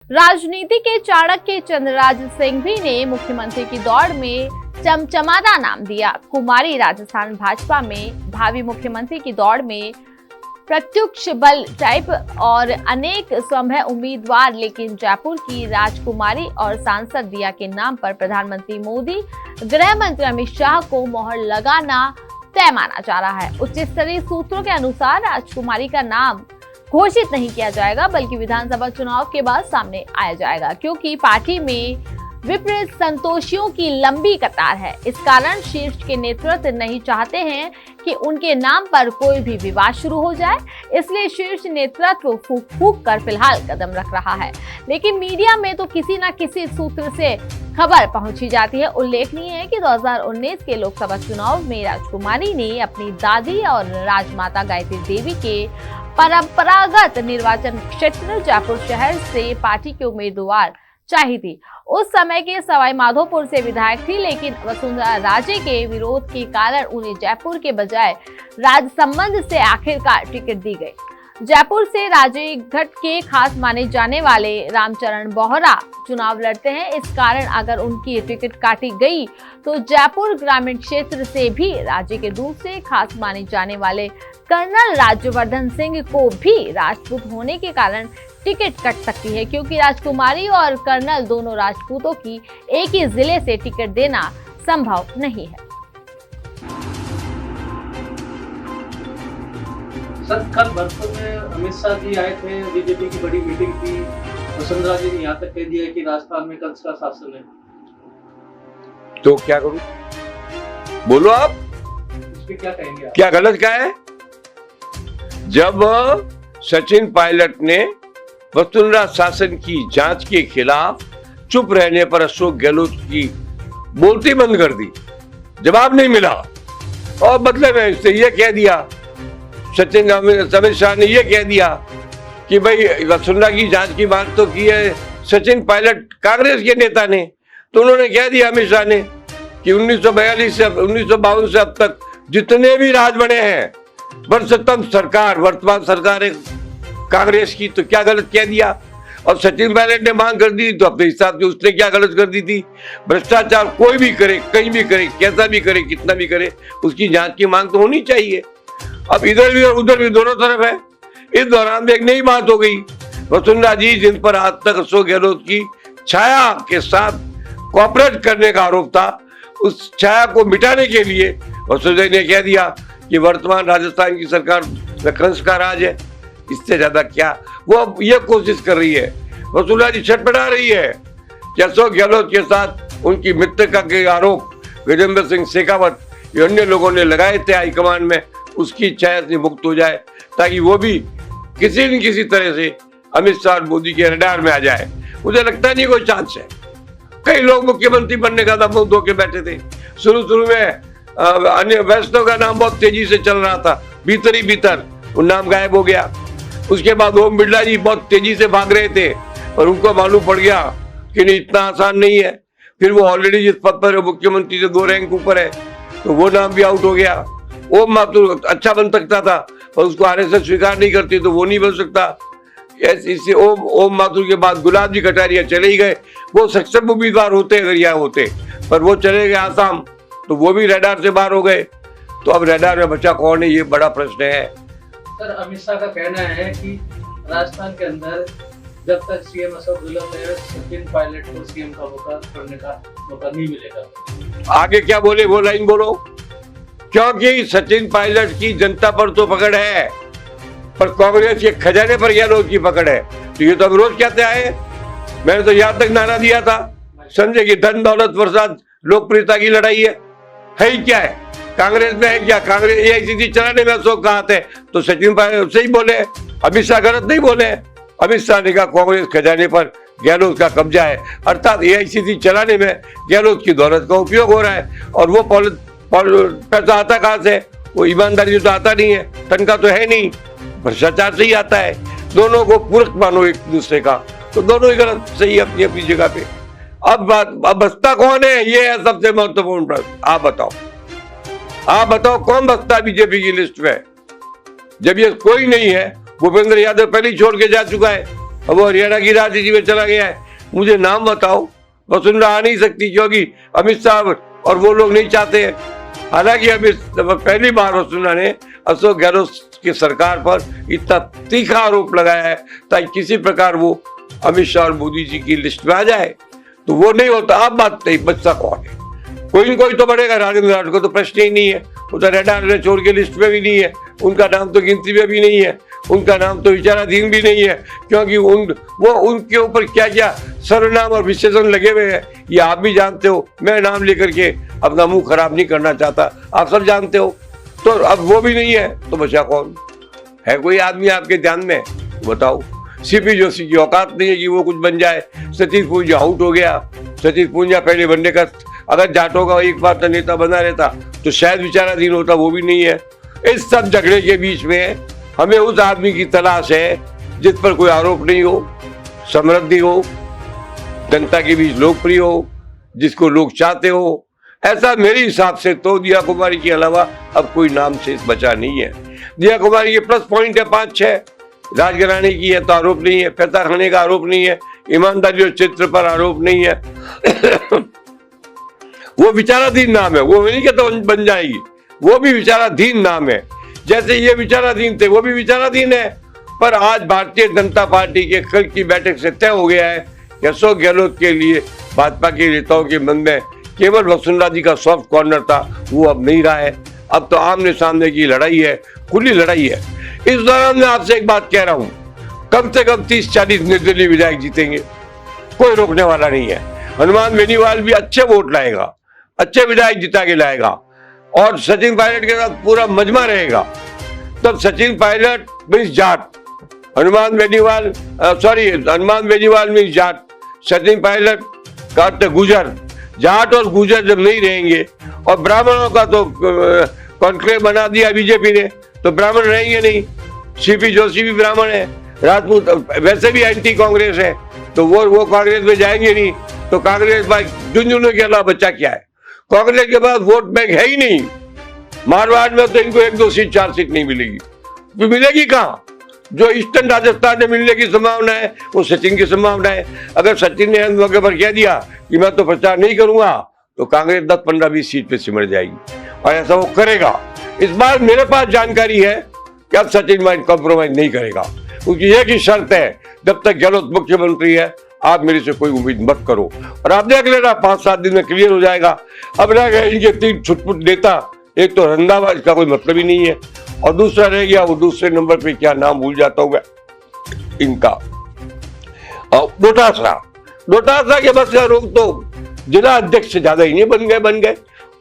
राजनीति के चाणक्य चंद्रराज सिंघवी ने मुख्यमंत्री की दौड़ में चमचमाता नाम दिया। कुमारी राजस्थान भाजपा में भावी मुख्यमंत्री की दौड़ में प्रत्युष बल टाइप और अनेक संभव उम्मीदवार, लेकिन जयपुर की राजकुमारी और सांसद दिया के नाम पर प्रधानमंत्री मोदी, गृह मंत्री अमित शाह को मोहर लगाना तय माना जा रहा है। उच्च स्तरीय सूत्रों के अनुसार राजकुमारी का नाम घोषित नहीं किया जाएगा, बल्कि विधानसभा चुनाव के बाद सामने आया जाएगा, क्योंकि पार्टी में विपरीत संतोषियों की लंबी कतार है। इस कारण शीर्ष के नेतृत्व नहीं चाहते हैं कि उनके नाम पर कोई भी विवाद शुरू हो जाए, इसलिए शीर्ष नेतृत्व फूक फूक कर फिलहाल कदम रख रहा है। लेकिन मीडिया में तो किसी न किसी सूत्र से खबर पहुंची जाती है। उल्लेखनीय है कि 2019 के लोकसभा चुनाव में राजकुमारी ने अपनी दादी और राजमाता गायत्री देवी के परंपरागत निर्वाचन क्षेत्र जयपुर शहर से पार्टी के उम्मीदवार चाही थी। उस समय के सवाई माधोपुर से विधायक थी, लेकिन वसुंधरा राजे के विरोध के कारण उन्हें जयपुर के बजाय राजसमंद से आखिरकार टिकट दी गई। जयपुर से राजेगढ़ के खास माने जाने वाले रामचरण बोहरा चुनाव लड़ते हैं। इस कारण अगर उनकी टिकट काटी गई तो जयपुर ग्रामीण क्षेत्र से भी राज्य के दूसरे खास माने जाने वाले कर्नल राज्यवर्धन सिंह को भी राजपूत होने के कारण टिकट कट सकती है, क्योंकि राजकुमारी और कर्नल दोनों राजपूतों की एक ही जिले से टिकट देना संभव नहीं है। सर, कल भरतपुर में अमित शाह जी आए थे, बीजेपी की बड़ी मीटिंग थी। वसुंधरा जी ने यहाँ तक कह दिया कि राजस्थान में कंस का शासन है। तो क्या करूं? बोलो आप, इस पे क्या कहेंगे आप? क्या गलत क्या है? जब सचिन पायलट ने वसुंधरा शासन की जांच के खिलाफ चुप रहने पर अशोक गहलोत की बोलती बंद कर दी, जवाब नहीं मिला, और बदले में इससे यह कह दिया, सचिन अमित शाह ने यह कह दिया कि भाई वसुंधरा की जांच की बात तो की है सचिन पायलट कांग्रेस के नेता ने, तो उन्होंने कह दिया अमित शाह ने कि 1942 से 1952 से अब तक जितने भी राज बने हैं वर्षोत्तम सरकार, वर्तमान सरकार है कांग्रेस की, तो क्या गलत कह दिया? और सचिन पायलट ने मांग कर दी तो अपने हिसाब से उसने क्या गलत कर दी थी? भ्रष्टाचार कोई भी करे, कहीं भी करे, कैसा भी करे, कितना भी करे, उसकी जांच की मांग तो होनी चाहिए। अब इधर भी और उधर भी दोनों तरफ है। इस दौरान भी एक नई बात हो गई, वसुंधरा जी जिन पर आज तक अशोक गहलोत की छाया के साथ कोऑपरेट करने का आरोप था, उस छाया को मिटाने के लिए वसुंधरा ने कह दिया कि वर्तमान राजस्थान की सरकार में कंस का राज है। इससे ज्यादा क्या वो अब ये कोशिश कर रही है, वसुंधरा जी छटपटा रही है कि अशोक गहलोत के साथ उनकी मित्रता के आरोप गजेंद्र सिंह शेखावत ये अन्य लोगों ने लगाए थे हाईकमान में, उसकी छाया से मुक्त हो जाए, ताकि वो भी किसी न किसी तरह से अमित शाह मोदी के रडार में आ जाए। मुझे लगता नहीं कोई चांस है। कई लोग मुख्यमंत्री बनने का दम धो के बैठे थे। शुरू में अन्य वैष्णव का नाम बहुत तेजी से चल रहा था, भीतर ही भीतर वो नाम गायब हो गया। उसके बाद ओम बिरला जी बहुत तेजी से भाग रहे थे, और उनको मालूम पड़ गया कि नहीं, इतना आसान नहीं है। फिर वो ऑलरेडी जिस पद पर मुख्यमंत्री से 2 रैंक ऊपर है, तो वो नाम भी आउट हो गया। ओम माथुर अच्छा बन सकता था, और उसको आरएसएस स्वीकार नहीं करती, तो वो नहीं बन सकता। इससे ओम माथुर के बाद गुलाब जी कटारिया चले ही गए। वो सक्षम उम्मीदवार होते अगर यहाँ होते, पर वो चले गए आसाम, तो वो भी रडार से बाहर हो गए। तो अब रडार में बचा कौन है, ये बड़ा प्रश्न है। सर, अमित शाह का कहना है कि राजस्थान के अंदर जब तक सीएम अशोक गहलोत है, सचिन पायलट को सीएम का करने का मौका नहीं मिलेगा। आगे क्या बोले वो लाइन बोलो। क्योंकि सचिन पायलट की जनता पर तो पकड़ है, पर कांग्रेस के खजाने पर गहलोत की पकड़ है। तो ये तो विरोध कहते आए। मैंने तो यहाँ तक नारा दिया था, समझे कि धन दौलत प्रसाद लोकप्रियता की लड़ाई है ही क्या है? कांग्रेस में है क्या? कांग्रेस एआईसीसी चलाने में अशोक कहाँ थे? तो सचिन पायलट सही बोले, अमित शाह गलत नहीं बोले। अमित शाह ने कहा कांग्रेस खजाने पर गहलोत का कब्जा है, अर्थात एआईसीसी चलाने में गहलोत की दौलत का उपयोग हो रहा है। और वो पैसा आता कहाँ से? वो ईमानदारी से तो आता नहीं है, तनख्वाह तो है नहीं, भ्रष्टाचार से ही आता है। दोनों को पूरक मानो एक दूसरे का, तो दोनों ही गलत सही अपनी अपनी जगह पे। अब बसता कौन है, ये है सबसे महत्वपूर्ण प्रश्न। आप बताओ कौन बसता बीजेपी की लिस्ट में? जब ये कोई नहीं है, भूपेंद्र यादव पहले ही छोड़ के जा चुका है, अब वो हरियाणा की राजनीति में चला गया है। मुझे नाम बताओ, वसुंधरा आ नहीं सकती क्योंकि अमित शाह और वो लोग नहीं चाहते हैं। हालांकि पहली बार वसुंधरा ने अशोक गहलोत की सरकार पर इतना तीखा आरोप लगाया है ताकि किसी प्रकार वो अमित शाह और मोदी जी की लिस्ट में आ जाए, तो वो नहीं होता। आप बात नहीं, बच्चा कौन है? कोई न कोई तो बढ़ेगा। राजेंद्र राठ को तो प्रश्न ही नहीं है, वो तो रेड चोर की लिस्ट में भी नहीं है, उनका नाम तो गिनती में भी नहीं है, उनका नाम तो विचाराधीन भी नहीं है, क्योंकि उनके ऊपर क्या क्या सर्वनाम और विशेषण लगे हुए हैं ये आप भी जानते हो। मैं नाम लेकर के अपना मुंह खराब नहीं करना चाहता, आप सब जानते हो। तो अब वो भी नहीं है तो बचा कौन है? कोई आदमी आपके ध्यान में बताओ? सीपी जोशी की औकात नहीं है कि वो कुछ बन जाए। सतीश पूंजा आउट हो गया। सतीश पूंजा पहले बनने का, अगर जाटों का एक बार नेता बना रहता तो शायद विचाराधीन होता, वो भी नहीं है। इस सब झगड़े के बीच में हमें उस आदमी की तलाश है जिस पर कोई आरोप नहीं हो, समृद्धि हो, जनता के बीच लोकप्रिय हो, जिसको लोग चाहते हो। ऐसा मेरे हिसाब से तो दिया कुमारी के अलावा अब कोई नाम शेष बचा नहीं है। दिया कुमारी के प्लस पॉइंट है 5-6, राजघराने की है तो आरोप नहीं है, पैसा खाने का आरोप नहीं है, ईमानदारी और चित्र पर आरोप नहीं है। वो विचाराधीन नाम है, वो नहीं कहता बन जाएगी, वो भी विचाराधीन नाम है। जैसे ये विचाराधीन थे वो भी विचाराधीन है। पर आज भारतीय जनता पार्टी के कल की बैठक से तय हो गया है कि अशोक गहलोत के लिए भाजपा के नेताओं के मन में केवल वसुंधरा जी का सॉफ्ट कॉर्नर था, वो अब नहीं रहा है। अब तो आमने सामने की लड़ाई है, खुली लड़ाई है। इस दौरान मैं आपसे एक बात कह रहा हूं, कम से कम 30-40 निर्दलीय विधायक जीतेंगे, कोई रोकने वाला नहीं है। हनुमान बेनीवाल भी अच्छे वोट लाएगा, अच्छे विधायक जिता के लाएगा, और सचिन पायलट के साथ पूरा मजमा रहेगा। तब सचिन पायलट मीन्स जाट, हनुमान बेनीवाल मीन्स जाट, सचिन पायलट का अर्थ गुजर। जाट और गुजर जब नहीं रहेंगे, और ब्राह्मणों का तो कॉन्क्लेव बना दिया बीजेपी ने, तो ब्राह्मण रहेंगे नहीं। सीपी जोशी भी ब्राह्मण है, राजपूत वैसे भी एंटी कांग्रेस है, तो वो कांग्रेस में जाएंगे नहीं। तो कांग्रेस भाई झुंझुनू के अलावा बच्चा क्या है? कांग्रेस के पास वोट बैंक है ही नहीं। मारवाड़ में तो इनको 1-2 सीट 4 सीट नहीं मिलेगी, तो मिलेगी कहाँ? जो ईस्टर्न राजस्थान में मिलने की संभावना है वो सचिन की संभावना है। अगर सचिन ने मौके पर कह दिया कि मैं तो प्रचार नहीं करूंगा, तो कांग्रेस 10, 15, 20 सीट पे सिमट जाएगी, और ऐसा वो करेगा। इस बार मेरे पास जानकारी है कि अब सचिन माइंड कॉम्प्रोमाइज नहीं करेगा, क्योंकि एक ही शर्त है, जब तक गहलोत मुख्यमंत्री है आप मेरे से कोई उम्मीद मत करो। और आप देख लेना 5-7 दिन में क्लियर हो जाएगा। अब रह गए इनके 3 छुटपुट नेता, एक तो रंधावा, इसका कोई मतलब ही नहीं है, और दूसरा रह गया वो दूसरे नंबर पे, क्या नाम भूल जाता हूँ मैं इनका, डोटासरा के बस का रोग तो जिला अध्यक्ष से ज्यादा ही नहीं बन गए।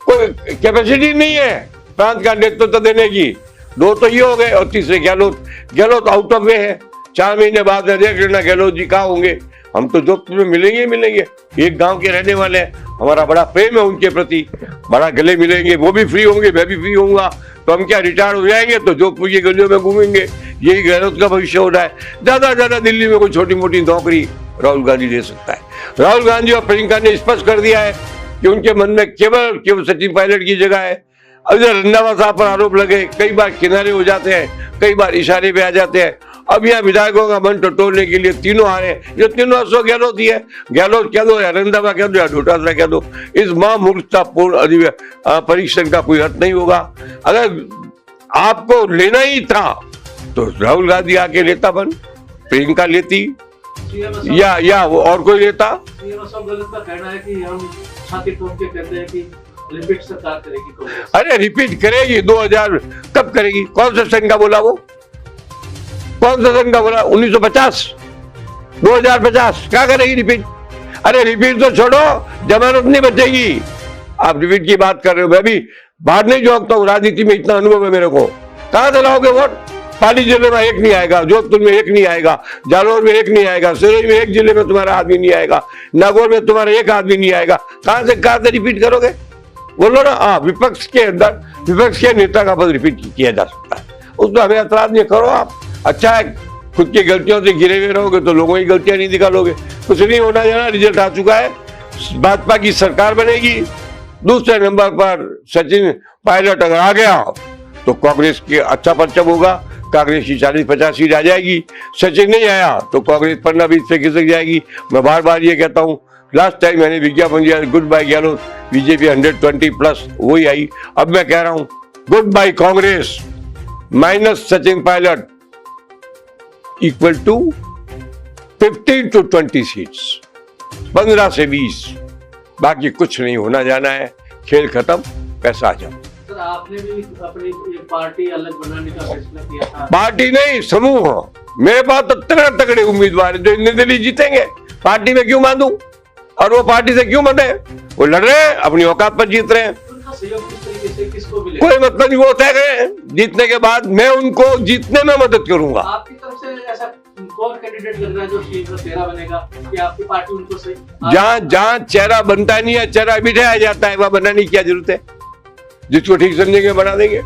कोई कैपेसिटी नहीं है प्रांत का नेतृत्व देने की। 2 तो ये हो गए, और तीसरे गहलोत आउट ऑफ वे है। 4 महीने बाद देख लेना गहलोत जी कहाँ होंगे। हम तो जोधपुर में मिलेंगे, एक गांव के रहने वाले हैं, हमारा बड़ा प्रेम है उनके प्रति, बड़ा गले मिलेंगे। वो भी फ्री होंगे, मैं भी फ्री होऊंगा, तो हम क्या रिटायर हो जाएंगे तो जोधपुर की गलियों में घूमेंगे। यही गहलोत का भविष्य हो रहा है। ज्यादा दिल्ली में कोई छोटी मोटी नौकरी राहुल गांधी दे सकता है। राहुल गांधी और प्रियंका ने स्पष्ट कर दिया है कि उनके मन में केवल सचिन पायलट की जगह है। अब रंधावा साहब पर आरोप लगे, कई बार किनारे हो जाते हैं, कई बार इशारे पे आ जाते हैं। अब यहाँ विधायकों का मन टटोलने के लिए तीनों आ रहे हैं, जो तीनों अशोक गहलोत ही है। गहलोत कह दो या रंधावा कह दो या डोटासरा कह दो, इस महामूर्खतापूर्ण परीक्षण का कोई अर्थ नहीं होगा। अगर आपको लेना ही था तो राहुल गांधी आके लेता बन, प्रियंका लेती, या और कोई लेता। अशोक गहलोत का कहना है कि हम छाती ठोक के कहते हैं कि रिपीट सरकार करेगी कांग्रेस। अरे रिपीट करेगी 2000 कब करेगी? कौन सा संघ का बोला? वो कौन सा संघ का बोला? 1950, 2050 क्या करेगी रिपीट? अरे रिपीट तो छोड़ो, जमानत नहीं बचेगी। आप रिपीट की बात कर रहे हो, मैं भी बाहर नहीं झोंकता हूँ, राजनीति में इतना अनुभव है मेरे को। कहां से लाओगे वोट? पाली जिले में एक नहीं आएगा, जोधपुर में एक नहीं आएगा, जालौर में एक नहीं आएगा, सिरोही में एक जिले में तुम्हारा आदमी नहीं आएगा, नागौर में तुम्हारा एक आदमी नहीं आएगा। कहां से रिपीट करोगे? बोलो ना। हाँ, विपक्ष के अंदर विपक्ष के नेता का पद रिपीट किया जा सकता है, उसमें हमें ऐतराज नहीं। करो आप, अच्छा है, खुद की गलतियों से घिरे हुए रहोगे तो लोगों की गलतियां नहीं निकालोगे। कुछ नहीं होना जाना, रिजल्ट आ चुका है, भाजपा की सरकार बनेगी। दूसरे नंबर पर सचिन पायलट अगर आ गया तो कांग्रेस के अच्छा परचम होगा, कांग्रेस की 40-50 सीट आ जाएगी। सचिन नहीं आया तो कांग्रेस 15-20 पे खिसक जाएगी। मैं बार बार ये कहता हूँ, लास्ट टाइम मैंने विज्ञापन दिया गुड बाय गहलोत, बीजेपी 120+ वही आई। अब मैं कह रहा हूँ good bye Congress minus Sachin Pilot equal to 15 to 20 seats, 15 से 20, बाकी कुछ नहीं होना जाना है। खेल खत्म, पैसा आ जाओ। सर आपने भी अपनी एक पार्टी अलग बनाने का फैसला किया था। पार्टी नहीं, समूह। मेरे पास तो तगड़े उम्मीदवार हैं जो निर्दलीय जीतेंगे। पार्टी में क्यों बांधूं? और वो पार्टी से क्यों बंधे? वो लड़ रहे हैं, अपनी औकात पर जीत रहे हैं। उनका सहयोग किस तरीके से किसको मिलेगा? कोई मतलब नहीं, वो तय करें। जीतने के बाद मैं उनको जीतने में मदद करूंगा। आपकी तरफ से ऐसा कौन कैंडिडेट लग रहा है जो सीट का चेहरा बनेगा कि आपकी पार्टी उनको सही? जहाँ चेहरा बनता नहीं है, चेहरा बिठाया जाता है, वह बनाने की क्या जरूरत है? जिसको ठीक समझेंगे बना देंगे।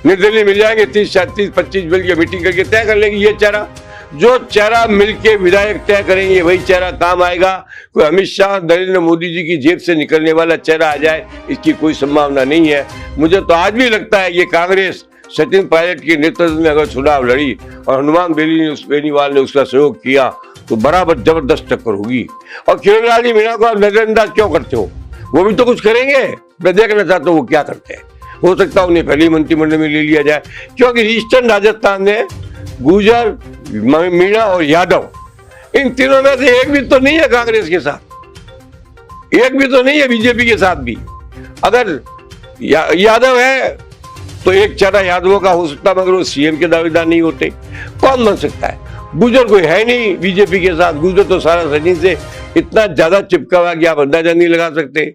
निर्दलीय मिल जाएंगे, 30-35 मिलकर मीटिंग करके तय कर लेंगे ये चेहरा। जो चेहरा मिलके विधायक तय करेंगे वही चेहरा काम आएगा। कोई अमित शाह, नरेंद्र मोदी जी की जेब से निकलने वाला चेहरा आ जाए, इसकी कोई संभावना नहीं है। मुझे तो आज भी लगता है कि कांग्रेस सचिन पायलट के नेतृत्व में अगर चुनाव लड़ी और हनुमान बेनीवाल ने उसका सहयोग किया तो बराबर जबरदस्त टक्कर होगी। और किरण मीणा को आप नजरअंदाज क्यों करते हो? वो भी तो कुछ करेंगे। मैं देखना चाहता हूँ वो क्या करते हैं। हो सकता है उन्हें पहले मंत्रिमंडल में ले लिया जाए, क्योंकि ईस्टर्न राजस्थान में गुर्जर, मीणा और यादव, इन तीनों में से एक भी तो नहीं है कांग्रेस के साथ, एक भी तो नहीं है बीजेपी के साथ भी। अगर यादव है तो एक चेहरा यादवों का हो सकता, मगर वो सीएम के दावेदार नहीं होते। कौन बन सकता है? गुर्जर कोई है नहीं बीजेपी के साथ। गुर्जर तो सारा सचिन से इतना ज्यादा चिपका हुआ कि आप अंदाजा नहीं लगा सकते।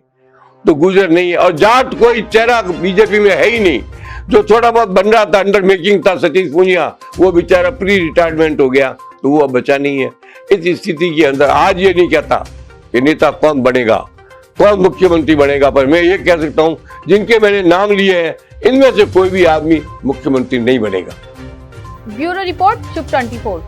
तो गुर्जर नहीं है। और जाट कोई चेहरा बीजेपी में है ही नहीं। जो थोड़ा बहुत बन रहा था, अंडर मेकिंग था, सतीश पूनिया, वो बेचारा प्री रिटायरमेंट हो गया, तो वो अब बचा नहीं है। इस स्थिति के अंदर आज ये नहीं कहता कि नेता कौन बनेगा, कौन मुख्यमंत्री बनेगा, पर मैं ये कह सकता हूं जिनके मैंने नाम लिए हैं इनमें से कोई भी आदमी मुख्यमंत्री नहीं बनेगा। ब्यूरो रिपोर्ट, चुप 24।